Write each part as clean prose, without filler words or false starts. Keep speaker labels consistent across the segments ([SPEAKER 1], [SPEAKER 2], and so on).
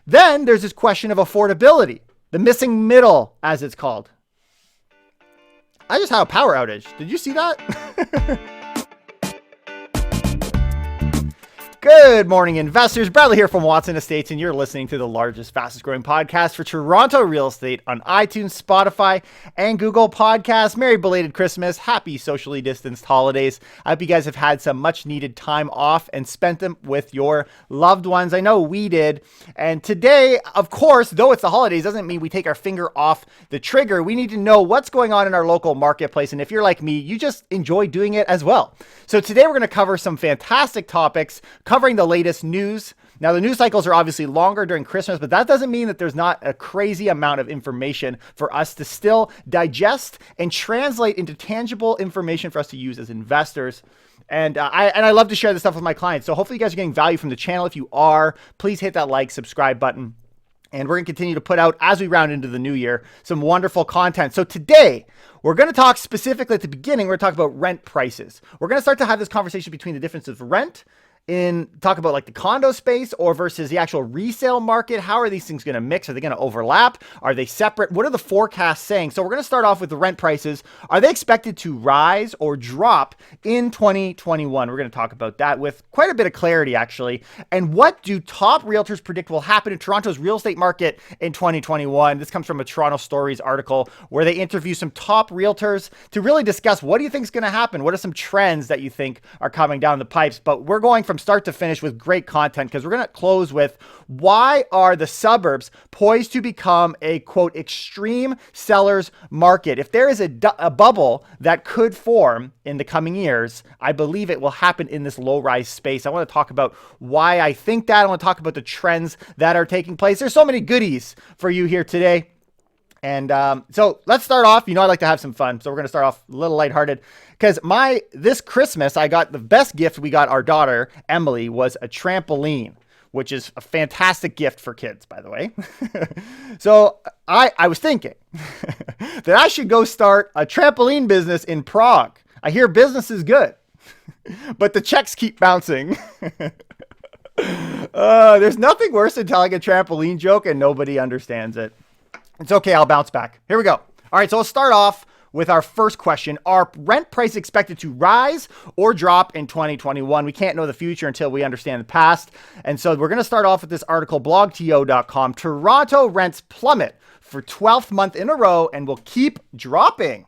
[SPEAKER 1] Then there's this question of affordability, the missing middle, as it's called. I just had a power outage. Did you see that? Good morning, investors. Bradley here from Watson Estates, and you're listening to the largest, fastest growing podcast for Toronto real estate on iTunes, Spotify, and Google Podcasts. Merry belated Christmas. Happy socially distanced holidays. I hope you guys have had some much needed time off and spent them with your loved ones. I know we did. And today, of course, though it's the holidays, doesn't mean we take our finger off the trigger. We need to know what's going on in our local marketplace. And if you're like me, you just enjoy doing it as well. So today we're going to cover some fantastic topics, covering the latest news. Now, the news cycles are obviously longer during Christmas, but that doesn't mean that there's not a crazy amount of information for us to still digest and translate into tangible information for us to use as investors. And I love to share this stuff with my clients. So hopefully you guys are getting value from the channel. If you are, please hit that like, subscribe button. And we're going to continue to put out, as we round into the new year, some wonderful content. So today, we're going to talk specifically at the beginning, we're going to talk about rent prices. We're going to start to have this conversation between the difference of rent talk about like the condo space or versus the actual resale market. How are these things going to mix? Are they going to overlap? Are they separate? What are the forecasts saying? So we're going to start off with the rent prices. Are they expected to rise or drop in 2021? We're going to talk about that with quite a bit of clarity, actually. And what do top realtors predict will happen in Toronto's real estate market in 2021? This comes from a Toronto Stories article where they interview some top realtors to really discuss what do you think is going to happen? What are some trends that you think are coming down the pipes? But we're going from start to finish with great content because we're going to close with why are the suburbs poised to become a quote extreme sellers market. If there is a bubble that could form in the coming years, I believe it will happen in this low rise space. I want to talk about why I think that. I want to talk about the trends that are taking place. There's so many goodies for you here today. And so let's start off. You know, I like to have some fun. So we're going to start off a little lighthearted because this Christmas, I got the best gift we got our daughter, Emily, was a trampoline, which is a fantastic gift for kids, by the way. So I was thinking that I should go start a trampoline business in Prague. I hear business is good, but the checks keep bouncing. There's nothing worse than telling a trampoline joke and nobody understands it. It's okay, I'll bounce back. Here we go. All right, so let's start off with our first question. Are rent prices expected to rise or drop in 2021? We can't know the future until we understand the past. And so we're going to start off with this article, blogto.com. Toronto rents plummet for 12th month in a row and will keep dropping.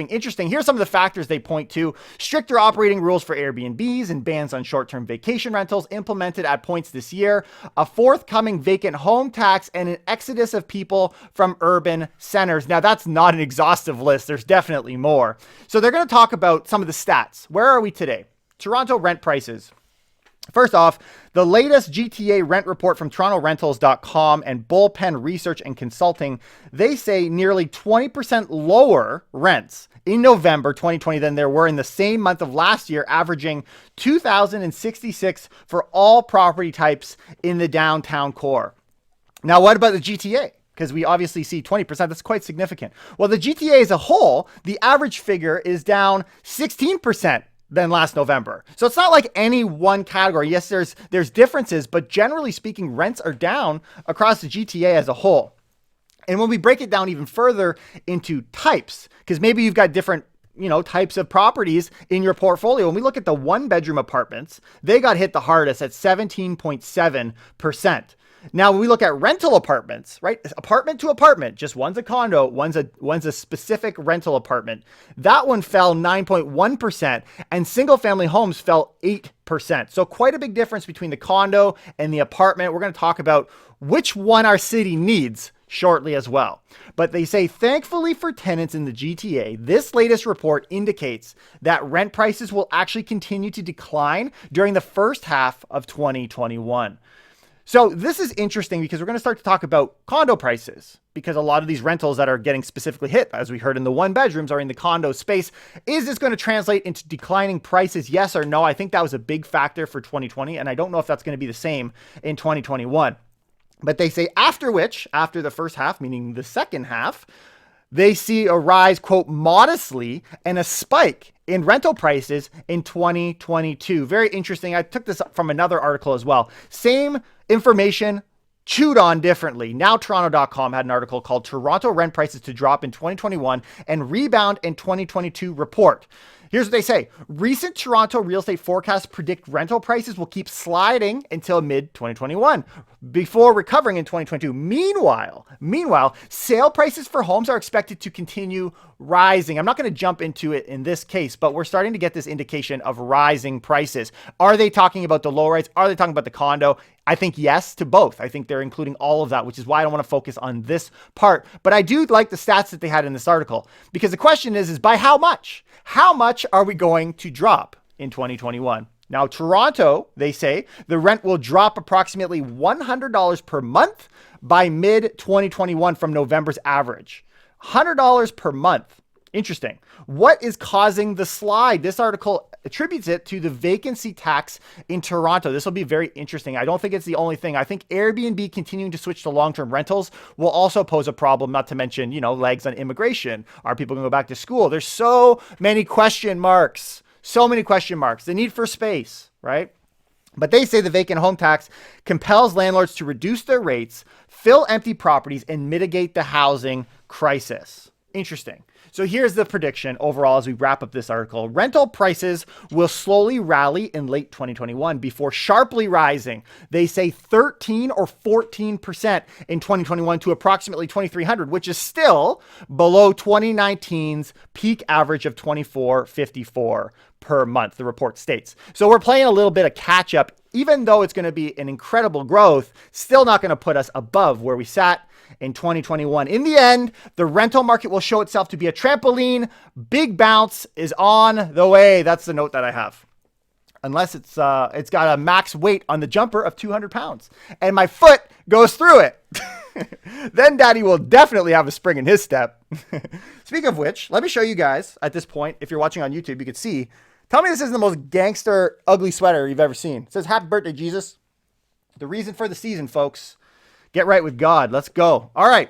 [SPEAKER 1] Interesting. Here's some of the factors they point to. Stricter operating rules for Airbnbs and bans on short-term vacation rentals implemented at points this year, a forthcoming vacant home tax, and an exodus of people from urban centers. Now, that's not an exhaustive list. There's definitely more. So they're going to talk about some of the stats. Where are we today? Toronto rent prices. First off, the latest GTA rent report from TorontoRentals.com and Bullpen Research and Consulting, they say nearly 20% lower rents in November 2020 than there were in the same month of last year, averaging $2,066 for all property types in the downtown core. Now, what about the GTA? Because we obviously see 20%, that's quite significant. Well, the GTA as a whole, the average figure is down 16% than last November. So it's not like any one category. Yes, there's differences, but generally speaking, rents are down across the GTA as a whole. And when we break it down even further into types, because maybe you've got different types of properties in your portfolio. When we look at the one bedroom apartments, they got hit the hardest at 17.7%. Now, when we look at rental apartments, right? Apartment to apartment, just one's a condo, one's a specific rental apartment. That one fell 9.1% and single family homes fell 8%. So quite a big difference between the condo and the apartment. We're going to talk about which one our city needs shortly as well. But they say, thankfully for tenants in the GTA, this latest report indicates that rent prices will actually continue to decline during the first half of 2021. So this is interesting because we're going to start to talk about condo prices because a lot of these rentals that are getting specifically hit, as we heard in the one bedrooms, are in the condo space. Is this going to translate into declining prices? Yes or no? I think that was a big factor for 2020, and I don't know if that's going to be the same in 2021. But they say after the first half, meaning the second half, they see a rise, quote, modestly, and a spike in rental prices in 2022. Very interesting. I took this from another article as well. Same information, chewed on differently. Now Toronto.com had an article called Toronto Rent Prices to Drop in 2021 and Rebound in 2022 Report. Here's what they say. Recent Toronto real estate forecasts predict rental prices will keep sliding until mid-2021 before recovering in 2022. Meanwhile, sale prices for homes are expected to continue rising. I'm not going to jump into it in this case, but we're starting to get this indication of rising prices. Are they talking about the low rise? Are they talking about the condo? I think yes to both. I think they're including all of that, which is why I don't want to focus on this part. But I do like the stats that they had in this article, because the question is by how much? How much are we going to drop in 2021? Now, Toronto, they say the rent will drop approximately $100 per month by mid-2021 from November's average. $100 per month. Interesting. What is causing the slide? This article attributes it to the vacancy tax in Toronto. This will be very interesting. I don't think it's the only thing. I think Airbnb continuing to switch to long-term rentals will also pose a problem, not to mention, legs on immigration. Are people going to go back to school? There's so many question marks. So many question marks. The need for space, right? But they say the vacant home tax compels landlords to reduce their rates, fill empty properties, and mitigate the housing crisis. Interesting. So here's the prediction overall as we wrap up this article. Rental prices will slowly rally in late 2021 before sharply rising. They say 13 or 14% in 2021 to approximately 2,300, which is still below 2019's peak average of 2,454 per month, the report states. So we're playing a little bit of catch up, even though it's going to be an incredible growth, still not going to put us above where we sat in 2021. In the end, the rental market will show itself to be a trampoline. Big bounce is on the way. That's the note that I have. Unless it's got a max weight on the jumper of 200 pounds and my foot goes through it. Then daddy will definitely have a spring in his step. Speaking of which, let me show you guys at this point. If you're watching on YouTube, you can see. Tell me this isn't the most gangster, ugly sweater you've ever seen. It says, "Happy birthday, Jesus." The reason for the season, folks. Get right with God. Let's go. All right.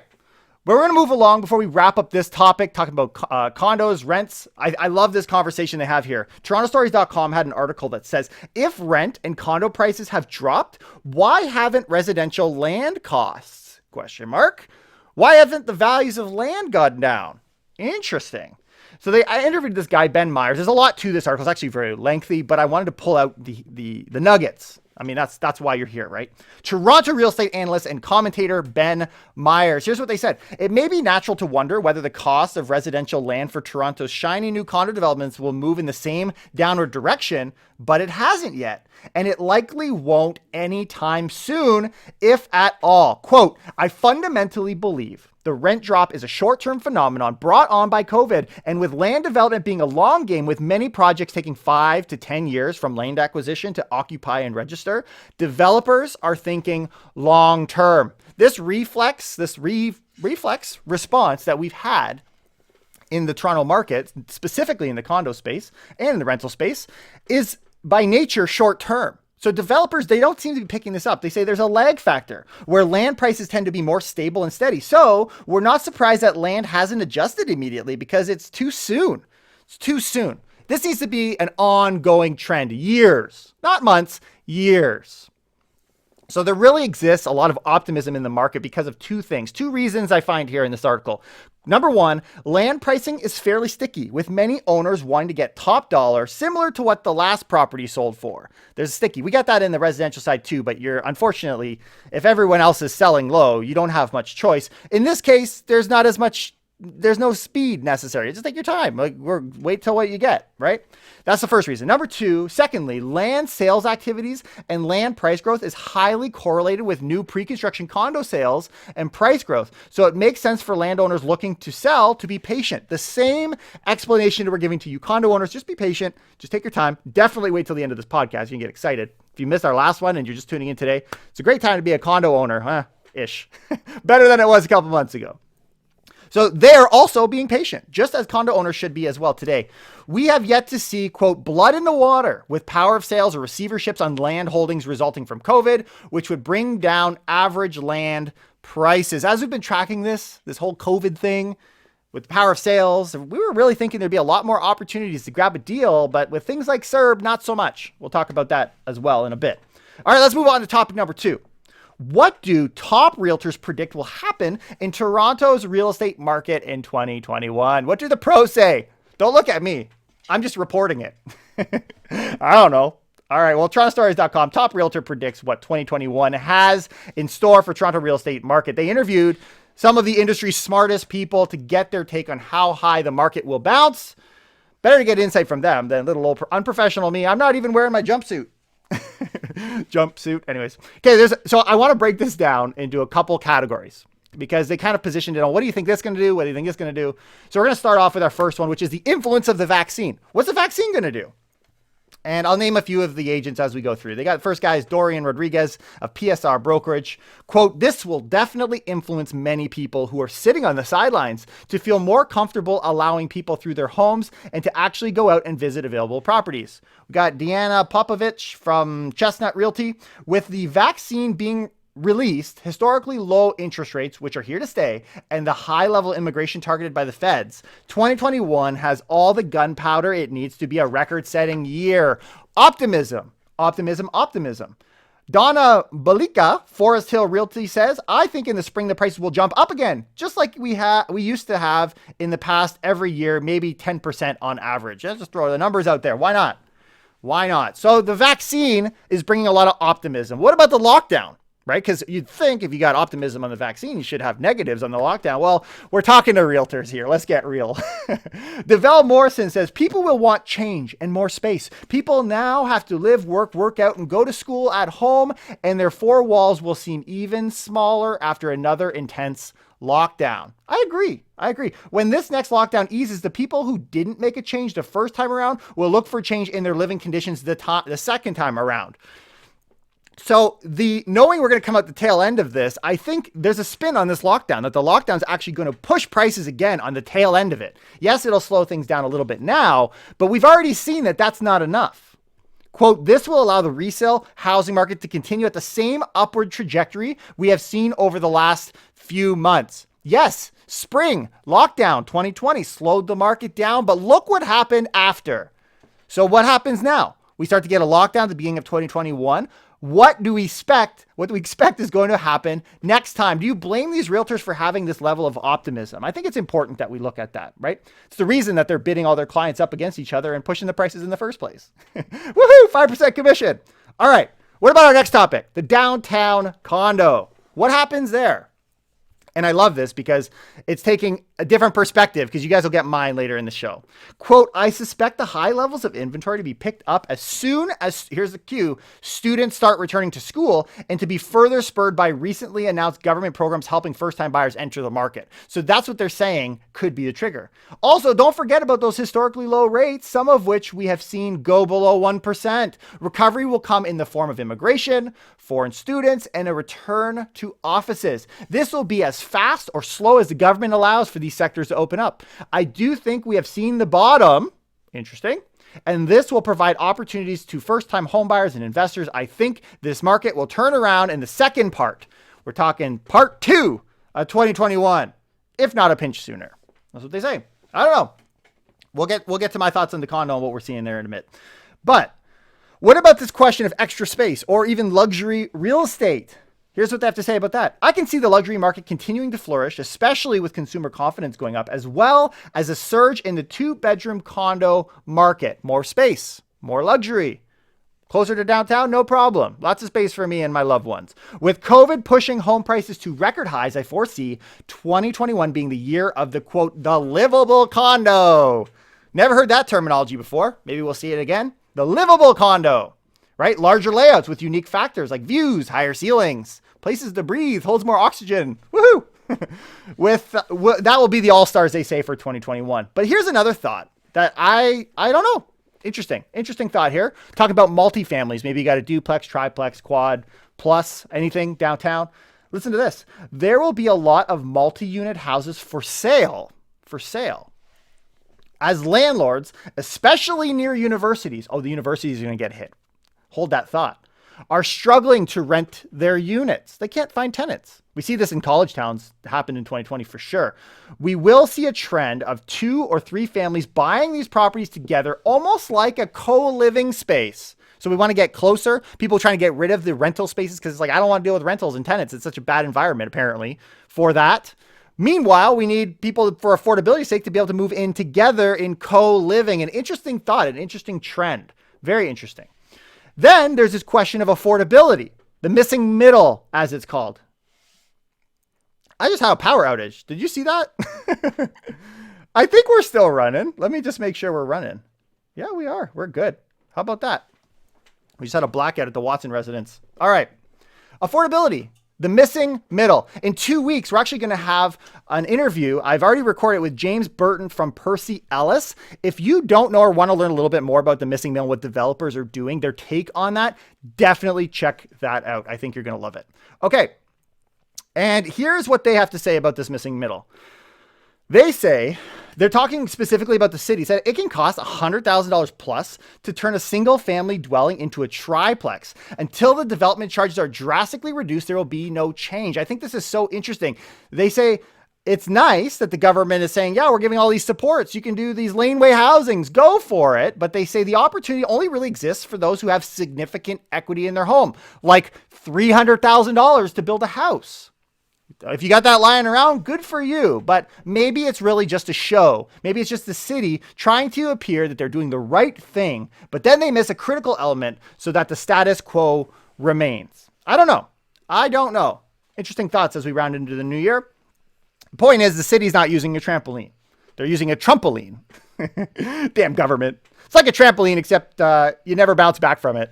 [SPEAKER 1] But we're going to move along before we wrap up this topic, talking about condos, rents. I love this conversation they have here. TorontoStories.com had an article that says, if rent and condo prices have dropped, why haven't residential land costs? Question mark. Why haven't the values of land gone down? Interesting. So I interviewed this guy, Ben Myers. There's a lot to this article. It's actually very lengthy, but I wanted to pull out the nuggets. I mean, that's why you're here, right? Toronto real estate analyst and commentator Ben Myers. Here's what they said. It may be natural to wonder whether the cost of residential land for Toronto's shiny new condo developments will move in the same downward direction, but it hasn't yet. And it likely won't anytime soon, if at all. Quote, "I fundamentally believe the rent drop is a short-term phenomenon brought on by COVID, and with land development being a long game, with many projects taking 5 to 10 years from land acquisition to occupy and register, developers are thinking long-term." This reflex response that we've had in the Toronto market, specifically in the condo space and in the rental space, is by nature short-term. So developers, they don't seem to be picking this up. They say there's a lag factor where land prices tend to be more stable and steady. So we're not surprised that land hasn't adjusted immediately because it's too soon. It's too soon. This needs to be an ongoing trend, years, not months, years. So there really exists a lot of optimism in the market because of two things, two reasons I find here in this article. Number one, land pricing is fairly sticky, with many owners wanting to get top dollar, similar to what the last property sold for. There's sticky. We got that in the residential side too, but unfortunately, if everyone else is selling low, you don't have much choice. In this case, there's no speed necessary. Just take your time. Wait till what you get, right? That's the first reason. Number two, secondly, land sales activities and land price growth is highly correlated with new pre-construction condo sales and price growth. So it makes sense for landowners looking to sell to be patient. The same explanation that we're giving to you condo owners, just be patient, just take your time. Definitely wait till the end of this podcast. You can get excited. If you missed our last one and you're just tuning in today, it's a great time to be a condo owner, ish. Better than it was a couple months ago. So they're also being patient, just as condo owners should be as well today. We have yet to see, quote, blood in the water with power of sales or receiverships on land holdings resulting from COVID, which would bring down average land prices. As we've been tracking this whole COVID thing with the power of sales, we were really thinking there'd be a lot more opportunities to grab a deal, but with things like SERB, not so much. We'll talk about that as well in a bit. All right, let's move on to topic number two. What do top realtors predict will happen in Toronto's real estate market in 2021? What do the pros say? Don't look at me. I'm just reporting it. I don't know. All right. Well, TorontoStories.com, top realtor predicts what 2021 has in store for Toronto real estate market. They interviewed some of the industry's smartest people to get their take on how high the market will bounce. Better to get insight from them than little old unprofessional me. I'm not even wearing my jumpsuit. Anyways. Okay. So I want to break this down into a couple categories because they kind of positioned it on what do you think this is going to do? What do you think it's going to do? So we're going to start off with our first one, which is the influence of the vaccine. What's the vaccine going to do? And I'll name a few of the agents as we go through. They got first guy is Dorian Rodriguez of PSR Brokerage. Quote, this will definitely influence many people who are sitting on the sidelines to feel more comfortable allowing people through their homes and to actually go out and visit available properties. We got Deanna Popovich from Chestnut Realty. With the vaccine being released, historically low interest rates, which are here to stay, and the high level immigration targeted by the feds, 2021 has all the gunpowder it needs to be a record setting year. Optimism. Donna Balika, Forest Hill Realty says, I think in the spring the prices will jump up again, just like we used to have in the past every year, maybe 10% on average. Let's just throw the numbers out there. Why not? So the vaccine is bringing a lot of optimism. What about the lockdown? Right? Because you'd think if you got optimism on the vaccine, you should have negatives on the lockdown. Well, we're talking to realtors here. Let's get real. Devel Morrison says people will want change and more space. People now have to live, work out, and go to school at home, and their four walls will seem even smaller after another intense lockdown. I agree. When this next lockdown eases, the people who didn't make a change the first time around will look for change in their living conditions the second time around. So knowing we're going to come out the tail end of this, I think there's a spin on this lockdown, that the lockdown is actually going to push prices again on the tail end of it. Yes, it'll slow things down a little bit now, but we've already seen that that's not enough. Quote, this will allow the resale housing market to continue at the same upward trajectory we have seen over the last few months. Yes, spring lockdown 2020 slowed the market down, but look what happened after. So what happens now? We start to get a lockdown at the beginning of 2021. What do we expect? What do we expect is going to happen next time? Do you blame these realtors for having this level of optimism? I think it's important that we look at that, right? It's the reason that they're bidding all their clients up against each other and pushing the prices in the first place. Woohoo! 5% commission. All right. What about our next topic? The downtown condo. What happens there? And I love this because it's taking a different perspective because you guys will get mine later in the show. Quote, I suspect the high levels of inventory to be picked up as soon as, here's the cue, students start returning to school and to be further spurred by recently announced government programs helping first-time buyers enter the market. So that's what they're saying could be the trigger. Also, don't forget about those historically low rates, some of which we have seen go below 1%. Recovery will come in the form of immigration, foreign students, and a return to offices. This will be as fast or slow as the government allows for these sectors to open up. I do think we have seen the bottom. Interesting. And this will provide opportunities to first-time homebuyers and investors. I think this market will turn around in the second part. We're talking part 2 of 2021, if not a pinch sooner. That's what they say. I don't know. We'll get to my thoughts on the condo and what we're seeing there in a bit. But what about this question of extra space or even luxury real estate? Here's what they have to say about that. I can see the luxury market continuing to flourish, especially with consumer confidence going up, as well as a surge in the 2-bedroom condo market. More space, more luxury. Closer to downtown, no problem. Lots of space for me and my loved ones. With COVID pushing home prices to record highs, I foresee 2021 being the year of the, quote, the livable condo. Never heard that terminology before. Maybe we'll see it again. The livable condo, right? Larger layouts with unique factors like views, higher ceilings, places to breathe, holds more oxygen. Woohoo! That will be the all-stars, they say, for 2021. But here's another thought that I don't know. Interesting thought here. Talk about multifamilies. Maybe you got a duplex, triplex, quad, plus anything downtown. Listen to this. There will be a lot of multi-unit houses for sale. As landlords, especially near universities. Oh, the universities are going to get hit. Hold that thought. Are struggling to rent their units. They can't find tenants. We see this in college towns. It happened in 2020 for sure. We will see a trend of 2 or 3 families buying these properties together, almost like a co-living space. So we want to get closer. People trying to get rid of the rental spaces because it's like, I don't want to deal with rentals and tenants. It's such a bad environment, apparently, for that. Meanwhile, we need people, for affordability's sake, to be able to move in together in co-living. An interesting thought, an interesting trend. Very interesting. Then there's this question of affordability, the missing middle, as it's called. I just had a power outage. Did you see that? I think we're still running. Let me just make sure we're running. Yeah, we are. We're good. How about that? We just had a blackout at the Watson residence. All right. Affordability, the missing middle. In 2 weeks, we're actually going to have an interview. I've already recorded with James Burton from Percy Ellis. If you don't know or want to learn a little bit more about the missing middle, what developers are doing, their take on that, definitely check that out. I think you're going to love it. Okay. And here's what they have to say about this missing middle. They say, they're talking specifically about the city, said it can cost $100,000 plus to turn a single family dwelling into a triplex. Until the development charges are drastically reduced, there will be no change. I think this is so interesting. They say it's nice that the government is saying, yeah, we're giving all these supports. You can do these laneway housings, go for it. But they say the opportunity only really exists for those who have significant equity in their home, like $300,000 to build a house. If you got that lying around, good for you. But maybe it's really just a show. Maybe it's just the city trying to appear that they're doing the right thing, but then they miss a critical element so that the status quo remains. I don't know. Interesting thoughts as we round into the new year. The point is, the city's not using a trampoline. They're using a trampoline. Damn government. It's like a trampoline, except you never bounce back from it.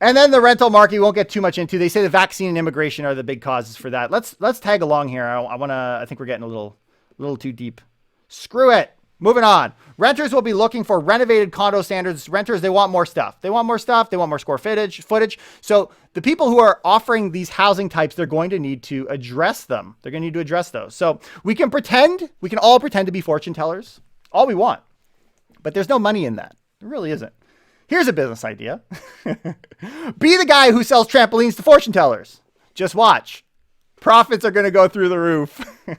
[SPEAKER 1] And then the rental market, we won't get too much into. They say the vaccine and immigration are the big causes for that. Let's tag along here. I think we're getting a little too deep. Screw it. Moving on. Renters will be looking for renovated condo standards. Renters, they want more stuff. They want more square footage. So the people who are offering these housing types, they're going to need to address them. They're going to need to address those. So we can all pretend to be fortune tellers, all we want, but there's no money in that. There really isn't. Here's a business idea. Be the guy who sells trampolines to fortune tellers. Just watch. Profits are going to go through the roof. All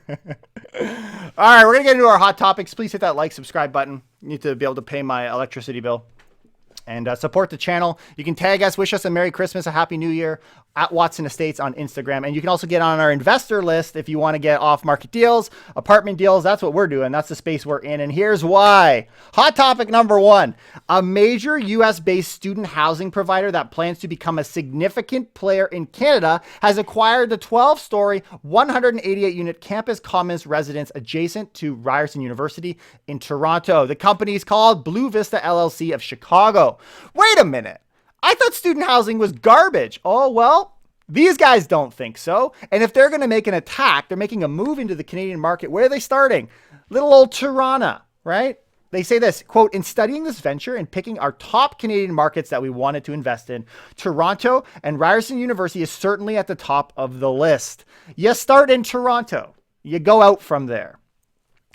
[SPEAKER 1] right, we're going to get into our hot topics. Please hit that like, subscribe button. You need to be able to pay my electricity bill and support the channel. You can tag us, wish us a Merry Christmas, a Happy New Year at Watson Estates on Instagram. And you can also get on our investor list if you want to get off-market deals, apartment deals. That's what we're doing. That's the space we're in. And here's why. Hot topic number one, a major US-based student housing provider that plans to become a significant player in Canada has acquired the 12-story, 188-unit campus commons residence adjacent to Ryerson University in Toronto. The company is called Blue Vista LLC of Chicago. Wait a minute. I thought student housing was garbage. Oh, well, these guys don't think so. And if they're going to make an attack, they're making a move into the Canadian market. Where are they starting? Little old Toronto, right? They say this, quote, in studying this venture and picking our top Canadian markets that we wanted to invest in, Toronto and Ryerson University is certainly at the top of the list. You start in Toronto. You go out from there.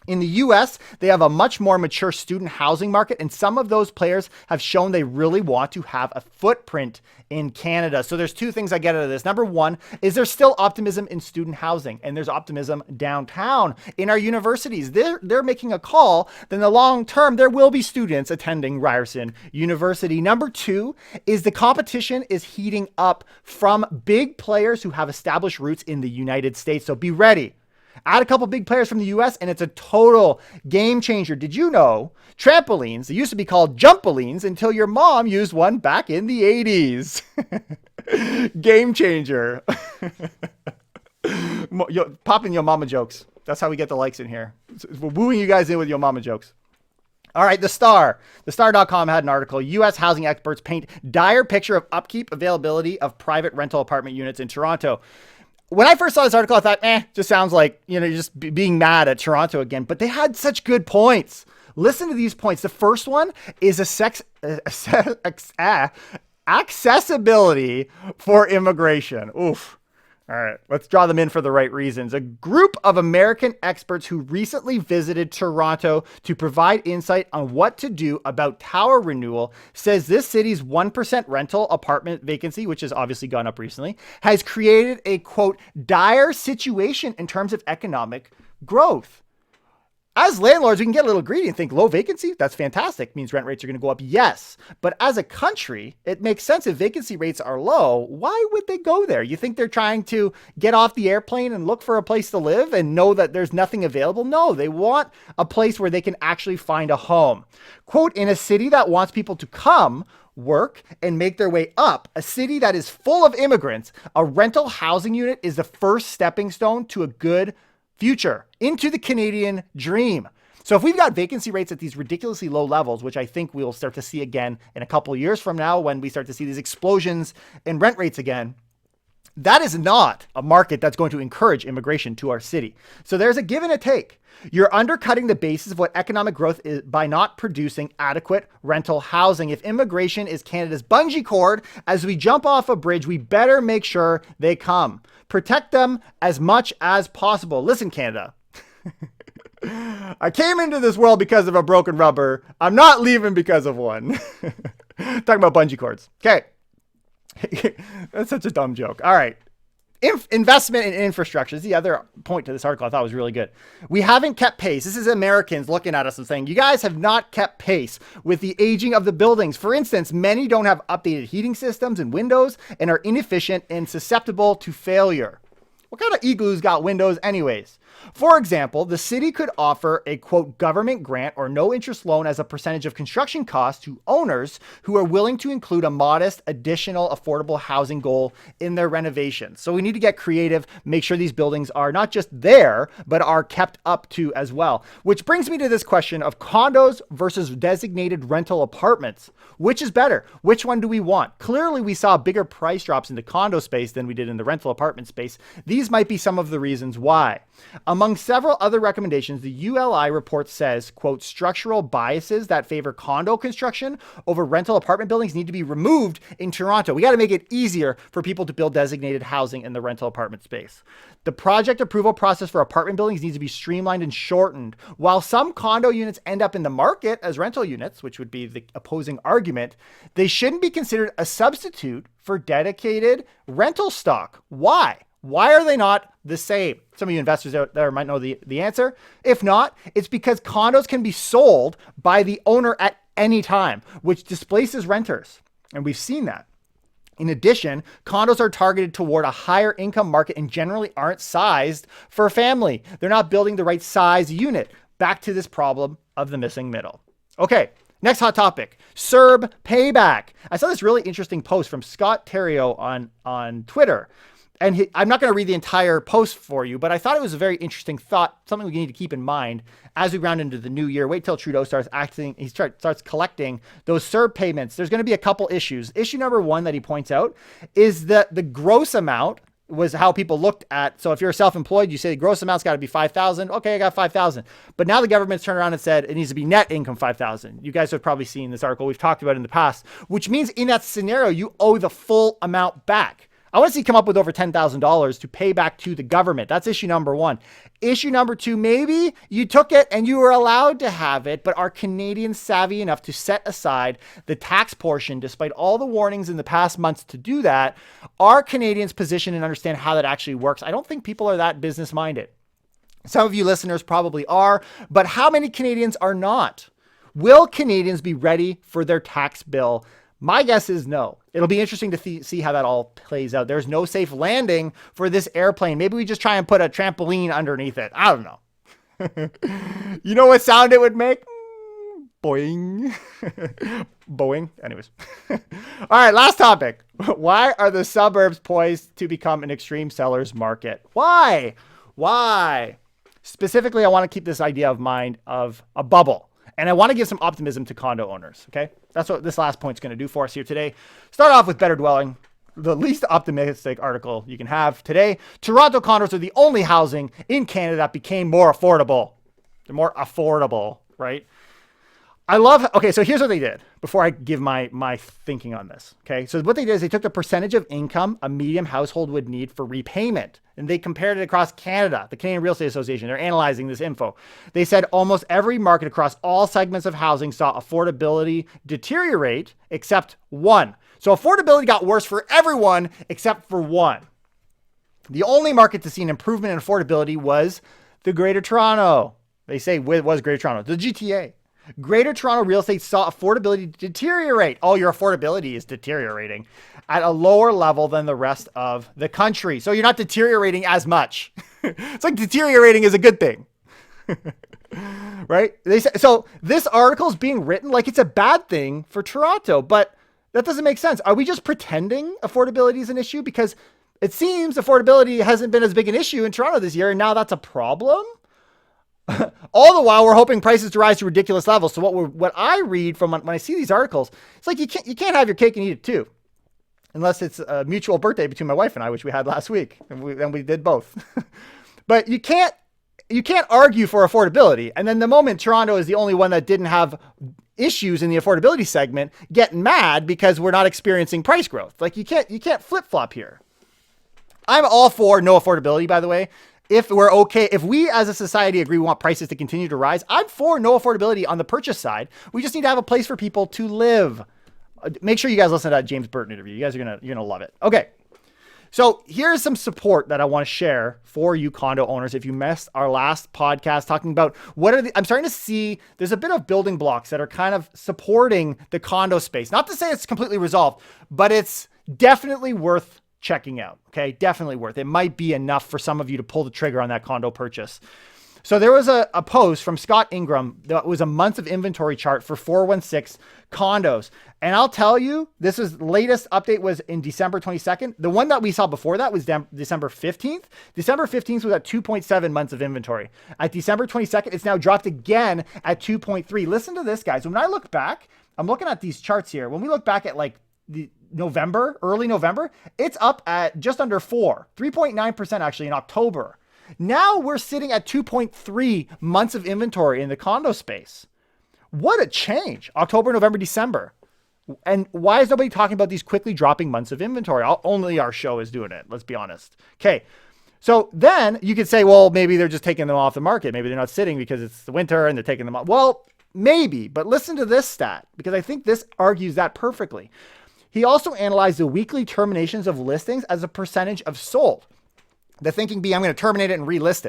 [SPEAKER 1] In the US, they have a much more mature student housing market, and some of those players have shown they really want to have a footprint in Canada. So there's two things I get out of this. Number one is there's still optimism in student housing, and there's optimism downtown in our universities. They're making a call that in the long term, there will be students attending Ryerson University. Number two is the competition is heating up from big players who have established roots in the United States. So be ready. Add a couple big players from the US and it's a total game changer. Did you know trampolines, they used to be called jumpolines until your mom used one back in the 80s. Game changer. Popping your mama jokes. That's how we get the likes in here. We're wooing you guys in with your mama jokes. All right, The Star. TheStar.com had an article. U.S. housing experts paint dire picture of upkeep availability of private rental apartment units in Toronto. When I first saw this article, I thought, just sounds like, you're just being mad at Toronto again. But they had such good points. Listen to these points. The first one is accessibility for immigration. Oof. All right, let's draw them in for the right reasons. A group of American experts who recently visited Toronto to provide insight on what to do about tower renewal says this city's 1% rental apartment vacancy, which has obviously gone up recently, has created a, quote, dire situation in terms of economic growth. As landlords, we can get a little greedy and think low vacancy, that's fantastic, means rent rates are going to go up. Yes. But as a country, it makes sense if vacancy rates are low. Why would they go there? You think they're trying to get off the airplane and look for a place to live and know that there's nothing available? No, they want a place where they can actually find a home. Quote, in a city that wants people to come, work, and make their way up, a city that is full of immigrants, a rental housing unit is the first stepping stone to a good future, into the Canadian dream. So if we've got vacancy rates at these ridiculously low levels, which I think we'll start to see again in a couple of years from now when we start to see these explosions in rent rates again, that is not a market that's going to encourage immigration to our city. So there's a give and a take. You're undercutting the basis of what economic growth is by not producing adequate rental housing. If immigration is Canada's bungee cord, as we jump off a bridge, we better make sure they come. Protect them as much as possible. Listen, Canada. I came into this world because of a broken rubber. I'm not leaving because of one. Talking about bungee cords. Okay. That's such a dumb joke. All right. Investment in infrastructure is the other point to this article I thought was really good. We haven't kept pace. This is Americans looking at us and saying, you guys have not kept pace with the aging of the buildings. For instance, many don't have updated heating systems and windows and are inefficient and susceptible to failure. What kind of igloos got windows anyways? For example, the city could offer a quote government grant or no interest loan as a percentage of construction costs to owners who are willing to include a modest additional affordable housing goal in their renovations. So we need to get creative, make sure these buildings are not just there, but are kept up to as well. Which brings me to this question of condos versus designated rental apartments. Which is better? Which one do we want? Clearly, we saw bigger price drops in the condo space than we did in the rental apartment space. These might be some of the reasons why. Among several other recommendations, the ULI report says, quote, structural biases that favor condo construction over rental apartment buildings need to be removed in Toronto. We got to make it easier for people to build designated housing in the rental apartment space. The project approval process for apartment buildings needs to be streamlined and shortened. While some condo units end up in the market as rental units, which would be the opposing argument, they shouldn't be considered a substitute for dedicated rental stock. Why? Why are they not the same? Some of you investors out there might know the answer. If not, it's because condos can be sold by the owner at any time, which displaces renters. And we've seen that. In addition, condos are targeted toward a higher income market and generally aren't sized for a family. They're not building the right size unit. Back to this problem of the missing middle. Okay. Next hot topic, SERB Payback. I saw this really interesting post from Scott Theriault on Twitter. And I'm not going to read the entire post for you, but I thought it was a very interesting thought, something we need to keep in mind as we round into the new year. Wait till Trudeau starts acting, starts collecting those SERB payments. There's going to be a couple issues. Issue number one that he points out is that the gross amount was how people looked at. So if you're self-employed, you say the gross amount's got to be 5,000. Okay, I got 5,000. But now the government's turned around and said it needs to be net income 5,000. You guys have probably seen this article we've talked about in the past, which means in that scenario, you owe the full amount back. I want to see come up with over $10,000 to pay back to the government. That's issue number one. Issue number two, maybe you took it and you were allowed to have it, but are Canadians savvy enough to set aside the tax portion despite all the warnings in the past months to do that? Are Canadians positioned and understand how that actually works? I don't think people are that business minded. Some of you listeners probably are, but how many Canadians are not? Will Canadians be ready for their tax bill? My guess is no. It'll be interesting to see how that all plays out. There's no safe landing for this airplane. Maybe we just try and put a trampoline underneath it. I don't know. You know what sound it would make? Boing. Boeing. Anyways. All right, last topic. Why are the suburbs poised to become an extreme seller's market? Why? Specifically, I want to keep this idea of mind of a bubble. And I want to give some optimism to condo owners, okay? That's what this last point's going to do for us here today. Start off with Better Dwelling, the least optimistic article you can have today. Toronto condos are the only housing in Canada that became more affordable. They're more affordable, right? Okay, so here's what they did before I give my thinking on this, okay? So what they did is they took the percentage of income a medium household would need for repayment, and they compared it across Canada, the Canadian Real Estate Association. They're analyzing this info. They said almost every market across all segments of housing saw affordability deteriorate except one. So affordability got worse for everyone except for one. The only market to see an improvement in affordability was the Greater Toronto They say it was Greater Toronto, the GTA. Greater Toronto real estate saw affordability deteriorate. Oh, your affordability is deteriorating at a lower level than the rest of the country. So you're not deteriorating as much. It's like deteriorating is a good thing. Right? They say, so this article is being written like it's a bad thing for Toronto, but that doesn't make sense. Are we just pretending affordability is an issue? Because it seems affordability hasn't been as big an issue in Toronto this year, and now that's a problem. All the while, we're hoping prices to rise to ridiculous levels. So what I read from when I see these articles, it's like you can't have your cake and eat it too, unless it's a mutual birthday between my wife and I, which we had last week, and we did both. But you can't argue for affordability, and then the moment Toronto is the only one that didn't have issues in the affordability segment, get mad because we're not experiencing price growth. Like you can't flip flop here. I'm all for no affordability, by the way. If we're okay, if we as a society agree we want prices to continue to rise, I'm for no affordability on the purchase side. We just need to have a place for people to live. Make sure you guys listen to that James Burton interview. You guys are gonna love it. Okay. So here's some support that I want to share for you condo owners. If you missed our last podcast talking about I'm starting to see there's a bit of building blocks that are kind of supporting the condo space. Not to say it's completely resolved, but it's definitely worth checking out. Okay. Definitely worth. It might be enough for some of you to pull the trigger on that condo purchase. So there was a post from Scott Ingram that was a month of inventory chart for 416 condos. And I'll tell you, this was latest update was in December 22nd. The one that we saw before that was December 15th. December 15th was at 2.7 months of inventory. At December 22nd, it's now dropped again at 2.3. Listen to this, guys. When I look back, I'm looking at these charts here. When we look back at like the early November, it's up at just under 3.9% actually in October. Now we're sitting at 2.3 months of inventory in the condo space. What a change. October, November, December. And why is nobody talking about these quickly dropping months of inventory? Only our show is doing it. Let's be honest. Okay. So then you could say, well, maybe they're just taking them off the market. Maybe they're not sitting because it's the winter and they're taking them off. Well, maybe, but listen to this stat because I think this argues that perfectly. He also analyzed the weekly terminations of listings as a percentage of sold. The thinking being, I'm going to terminate it and relist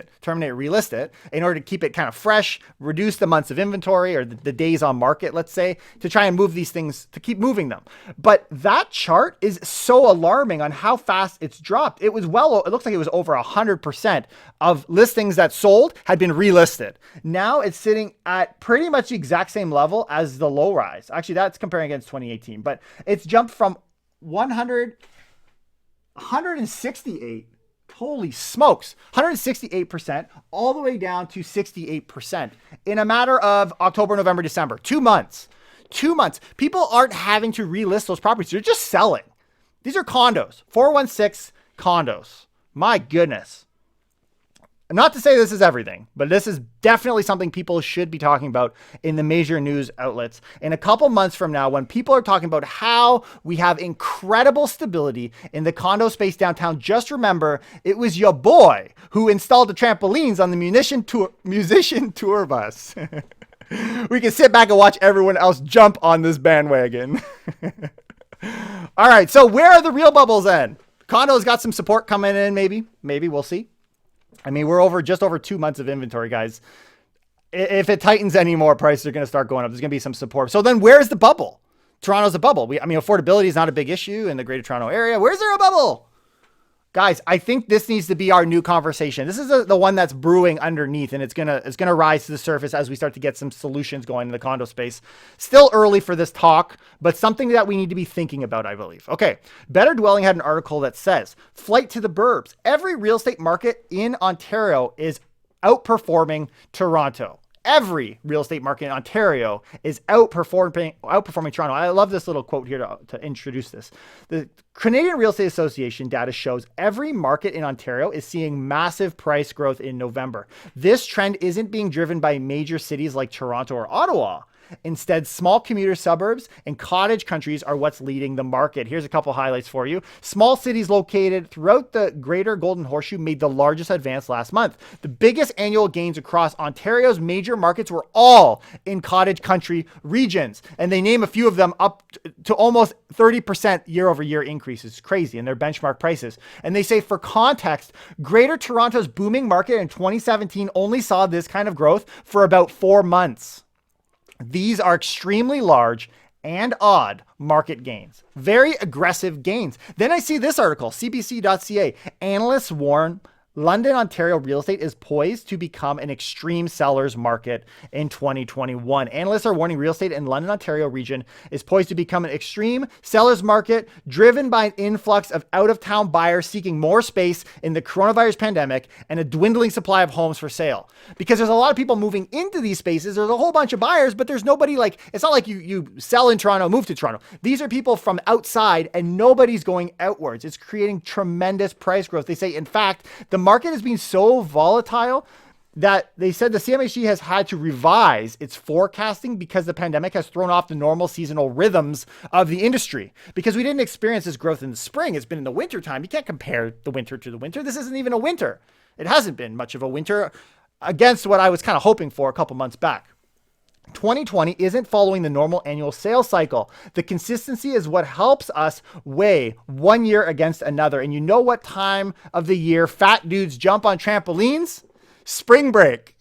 [SPEAKER 1] it in order to keep it kind of fresh, reduce the months of inventory or the days on market, let's say, to try and move these things, to keep moving them. But that chart is so alarming on how fast it's dropped. It looks like it was over 100% of listings that sold had been relisted. Now it's sitting at pretty much the exact same level as the low rise. Actually, that's comparing against 2018, but it's jumped from 168. Holy smokes, 168% all the way down to 68% in a matter of October, November, December, 2 months. 2 months. People aren't having to relist those properties. They're just selling. These are condos, 416 condos. My goodness. Not to say this is everything, but this is definitely something people should be talking about in the major news outlets. In a couple months from now, when people are talking about how we have incredible stability in the condo space downtown, just remember it was your boy who installed the trampolines on the musician tour bus. We can sit back and watch everyone else jump on this bandwagon. All right, so where are the real bubbles then? Condo's got some support coming in, maybe we'll see. I mean, we're just over 2 months of inventory, guys. If it tightens any more, prices are going to start going up. There's going to be some support. So then where's the bubble? Toronto's a bubble. Affordability is not a big issue in the Greater Toronto area. Where's there a bubble? Guys, I think this needs to be our new conversation. This is the one that's brewing underneath, and it's gonna rise to the surface as we start to get some solutions going in the condo space. Still early for this talk, but something that we need to be thinking about, I believe. Okay, Better Dwelling had an article that says, flight to the burbs. Every real estate market in Ontario is outperforming Toronto. Every real estate market in Ontario is outperforming Toronto. I love this little quote here to introduce this. The Canadian Real Estate Association data shows every market in Ontario is seeing massive price growth in November. This trend isn't being driven by major cities like Toronto or Ottawa. Instead, small commuter suburbs and cottage countries are what's leading the market. Here's a couple highlights for you. Small cities located throughout the greater Golden Horseshoe made the largest advance last month. The biggest annual gains across Ontario's major markets were all in cottage country regions. And they name a few of them up to almost 30% year over year increases. Crazy in their benchmark prices. And they say, for context, Greater Toronto's booming market in 2017 only saw this kind of growth for about 4 months. These are extremely large and odd market gains. Very aggressive gains. Then I see this article, cbc.ca. Analysts warn London, Ontario real estate is poised to become an extreme seller's market in 2021. Analysts are warning real estate in London, Ontario region is poised to become an extreme seller's market driven by an influx of out-of-town buyers seeking more space in the coronavirus pandemic and a dwindling supply of homes for sale. Because there's a lot of people moving into these spaces. There's a whole bunch of buyers, but there's nobody like, it's not like you sell in Toronto, move to Toronto. These are people from outside and nobody's going outwards. It's creating tremendous price growth. They say, in fact, the market has been so volatile that they said the CMHC has had to revise its forecasting because the pandemic has thrown off the normal seasonal rhythms of the industry. Because we didn't experience this growth in the spring. It's been in the winter time. You can't compare the winter to the winter. This isn't even a winter. It hasn't been much of a winter against what I was kind of hoping for a couple months back. 2020 isn't following the normal annual sales cycle. The consistency is what helps us weigh one year against another. And you know what time of the year fat dudes jump on trampolines? Spring break.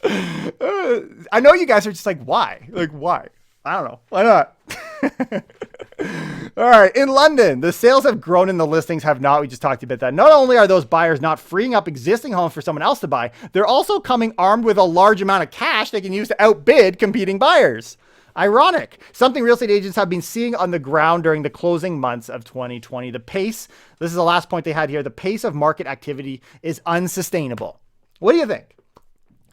[SPEAKER 1] I know you guys are just like, why? Like, why? I don't know. Why not? All right. In London, the sales have grown and the listings have not. We just talked about that. Not only are those buyers not freeing up existing homes for someone else to buy, they're also coming armed with a large amount of cash they can use to outbid competing buyers. Ironic. Something real estate agents have been seeing on the ground during the closing months of 2020. The pace, this is the last point they had here, the pace of market activity is unsustainable. What do you think?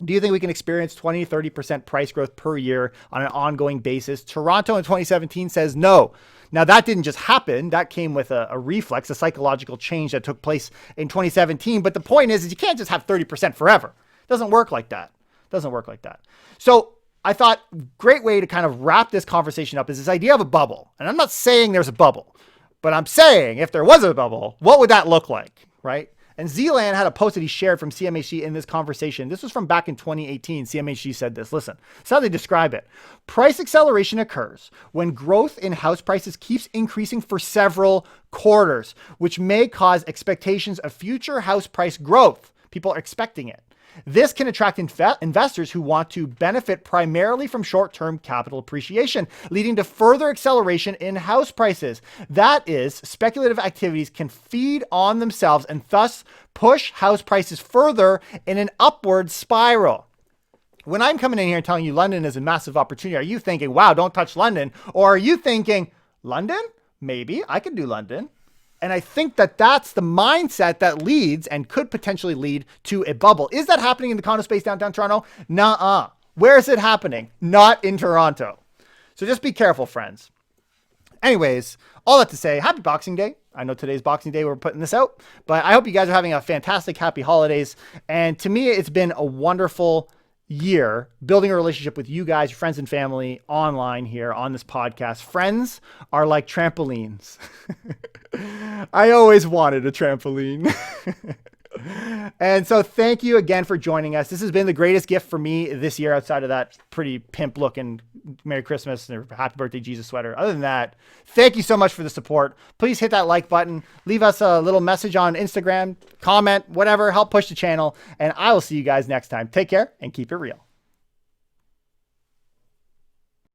[SPEAKER 1] Do you think we can experience 20, 30% price growth per year on an ongoing basis? Toronto in 2017 says no. Now, that didn't just happen. That came with a reflex, a psychological change that took place in 2017. But the point is you can't just have 30% forever. It doesn't work like that. It doesn't work like that. So I thought great way to kind of wrap this conversation up is this idea of a bubble. And I'm not saying there's a bubble, but I'm saying if there was a bubble, what would that look like, right? And Zealand had a post that he shared from CMHC in this conversation. This was from back in 2018. CMHC said this. Listen, that's how they describe it. Price acceleration occurs when growth in house prices keeps increasing for several quarters, which may cause expectations of future house price growth. People are expecting it. This can attract investors who want to benefit primarily from short-term capital appreciation, leading to further acceleration in house prices. That is, speculative activities can feed on themselves and thus push house prices further in an upward spiral. When I'm coming in here and telling you London is a massive opportunity, are you thinking, wow, don't touch London? Or are you thinking, London? Maybe I could do London. And I think that that's the mindset that leads and could potentially lead to a bubble. Is that happening in the condo space downtown Toronto? Nuh-uh. Where is it happening? Not in Toronto. So just be careful, friends. Anyways, all that to say, happy Boxing Day. I know today's Boxing Day, we're putting this out, but I hope you guys are having a fantastic, happy holidays. And to me, it's been a wonderful year building a relationship with you guys, your friends and family online here on this podcast. Friends are like trampolines. I always wanted a trampoline. And so thank you again for joining us. This has been the greatest gift for me this year outside of that pretty pimp looking Merry Christmas and Happy Birthday Jesus sweater. Other than that, thank you so much for the support. Please hit that like button. Leave us a little message on Instagram, comment, whatever. Help push the channel. And I will see you guys next time. Take care and keep it real.